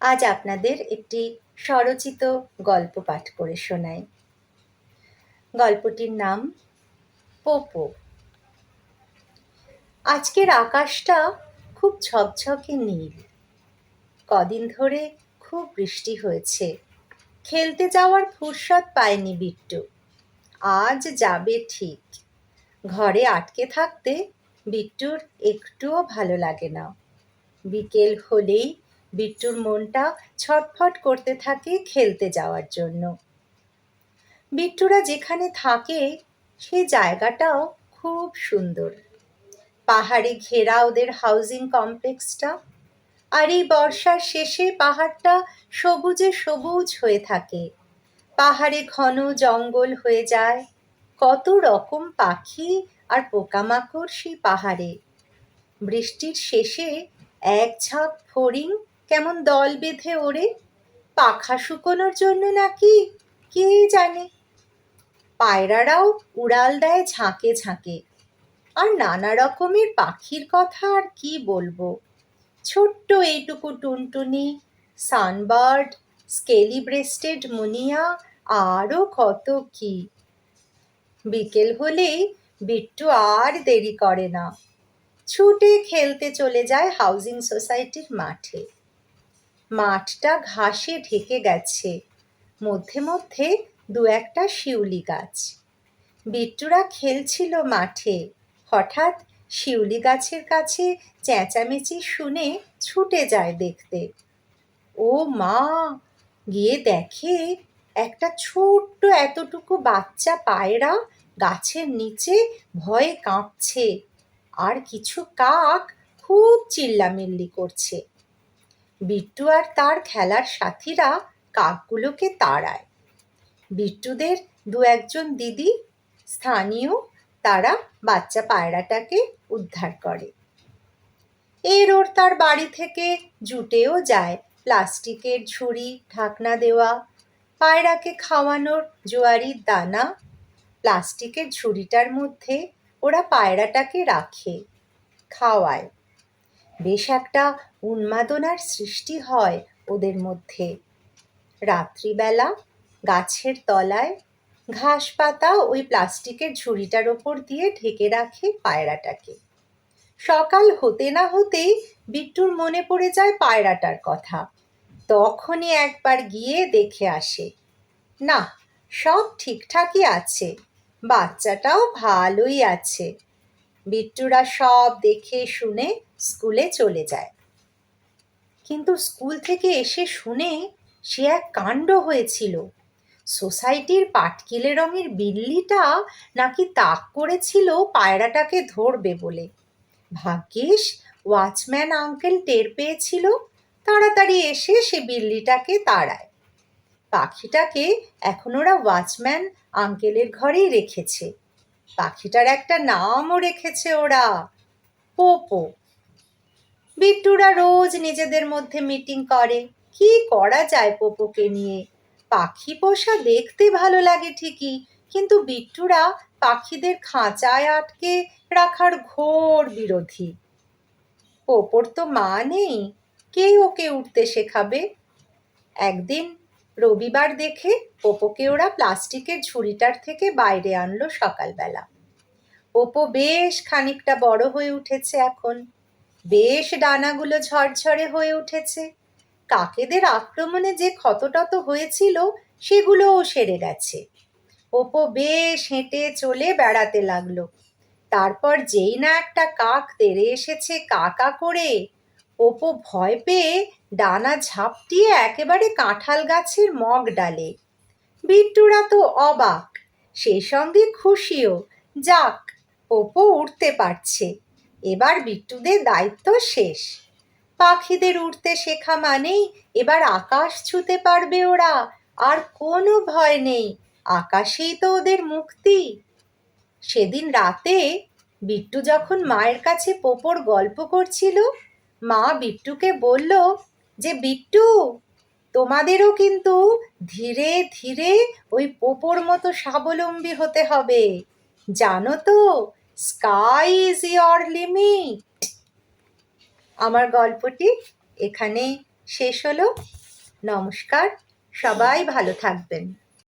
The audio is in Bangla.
আজ আপনাদের একটি স্বরচিত গল্প পাঠ করে শোনাই। গল্পটির নাম পোপো। আজকের আকাশটা খুব ঝকঝকে নীল। কদিন ধরে খুব বৃষ্টি হয়েছে। খেলতে যাওয়ার ফুরসত পায়নি বিট্টু। আজ যাবে ঠিক। ঘরে আটকে থাকতে বিট্টুর একটুও ভালো লাগে না। বিকেল হলেই বিট্টুর মনটা ছটফট করতে থাকে খেলতে যাওয়ার জন্য। বিট্টুরা যেখানে থাকে সেই জায়গাটাও খুব সুন্দর। পাহাড়ে ঘেরা ওদের হাউজিং কমপ্লেক্সটা। আর এই বর্ষার শেষে পাহাড়টা সবুজে সবুজ হয়ে থাকে। পাহাড়ে ঘন জঙ্গল হয়ে যায়। কত রকম পাখি আর পোকামাকড় সেই পাহাড়ে। বৃষ্টির শেষে এক ঝাঁক ফড়িং কেমন দল বেঁধে ওড়ে, পাখা শুকোনোর জন্য নাকি কে জানে। পায়রারাও উড়াল দেয় ঝাঁকে ঝাঁকে। আর নানা রকমের পাখির কথা আর কি বলবো। ছোট্ট এইটুকু টুনটুনি, সানবার্ড, স্কেলি ব্রেস্টেড মুনিয়া, আরও কত কি। বিকেল হলেই বিট্টু আর দেরি করে না। ছুটে খেলতে চলে যায় হাউজিং সোসাইটির মাঠে। মাঠটা ঘাসে ঢেকে গেছে। মধ্যে মধ্যে দু একটা শিউলি গাছ। বিট্টুরা খেলছিল মাঠে। হঠাৎ শিউলি গাছের কাছে চেঁচামেচি শুনে ছুটে যায় দেখতে। ও মা! গিয়ে দেখে একটা ছোট্ট এতটুকু বাচ্চা পায়রা গাছের নিচে ভয়ে কাঁপছে। আর কিছু কাক খুব চিল্লামিল্লি করছে। বিট্টু আর তার খেলার সাথীরা কাকগুলোকে তাড়ায়। বিট্টুদের দু একজন দিদি স্থানীয়, তারা বাচ্চা পায়রাটাকে উদ্ধার করে। এর ওর তার বাড়ি থেকে জুটেও যায় প্লাস্টিকের ঝুড়ি ঢাকনা দেওয়া, পায়রাকে খাওয়ানোর জোয়ারির দানা। প্লাস্টিকের ঝুড়িটার মধ্যে ওরা পায়রাটাকে রাখে, খাওয়ায়। বেশ একটা উন্মাদনার সৃষ্টি হয় ওদের মধ্যে। রাত্রিবেলা গাছের তলায় ঘাস পাতা ওই প্লাস্টিকের ঝুড়িটার ওপর দিয়ে ঢেকে রাখে পায়রাটাকে। সকাল হতে না হতেই বিট্টুর মনে পড়ে যায় পায়রাটার কথা। তখনই একবার গিয়ে দেখে আসে। না, সব ঠিকঠাকই আছে, বাচ্চাটাও ভালোই আছে। বিট্টুরা সব দেখে শুনে স্কুলে চলে যায়। কিন্তু স্কুল থেকে এসে শুনে সে এক কাণ্ড হয়েছিল। সোসাইটির পাটকেলে রঙের বিল্লিটা নাকি তাক করেছিল পায়রাটাকে ধরবে বলে। ভাগ্যিস ওয়াচম্যান আঙ্কেল টের পেয়েছিল, তাড়াতাড়ি এসে সে বিল্লিটাকে তাড়ায়। পাখিটাকে এখন ওরা ওয়াচম্যান আঙ্কেলের ঘরেই রেখেছে। পাখিটার একটা নামও রেখেছে ওরা, পোপো। বিট্টুরা রোজ নিজেদের মধ্যে মিটিং করে কি করা যায় পোপোকে নিয়ে। পাখি পোষা দেখতে ভালো লাগে ঠিকই, কিন্তু বিট্টুরা পাখিদের খাঁচায় আটকে রাখার ঘোর বিরোধী। পোপোর তো মা নেই, কে ওকে উঠতে শেখাবে? একদিন রবিবার দেখে পোপোকে ওরা প্লাস্টিকের ঝুড়িটার থেকে বাইরে আনলো সকালবেলা। পোপো বেশ খানিকটা বড় হয়ে উঠেছে এখন। বেশ ডানাগুলো ঝরঝরে হয়ে উঠেছে। কাকেদের আক্রমণে যে ক্ষতটত হয়েছিল সেগুলোও সেরে গেছে। পোপো বেশ হেঁটে চলে বেড়াতে লাগলো। তারপর যেই না একটা কাক তেড়ে এসেছে কা কা করে, পোপো ভয় পেয়ে ডানা ঝাপটিয়ে একেবারে কাঁঠাল গাছের মগ ডালে। বিট্টুরা তো অবাক, সেই সঙ্গে খুশিও। যাক, পোপো উড়তে পারছে, এবার বিট্টুদের দায়িত্ব শেষ। পাখিদের উড়তে শেখা মানেই এবার আকাশ ছুঁতে পারবে ওরা, আর কোনো ভয় নেই, আকাশেই তো ওদের মুক্তি। সেদিন রাতে বিট্টু যখন মায়ের কাছে পোপোর গল্প করছিল, মা বিট্টুকে বলল যে বিট্টু, তোমাদেরও কিন্তু ধীরে ধীরে ওই পোপোর মতো স্বাবলম্বী হতে হবে, জানো তো, স্কাই ইজ ইয়োর লিমিট। আমার গল্পটি এখানেই শেষ হলো। নমস্কার, সবাই ভালো থাকবেন।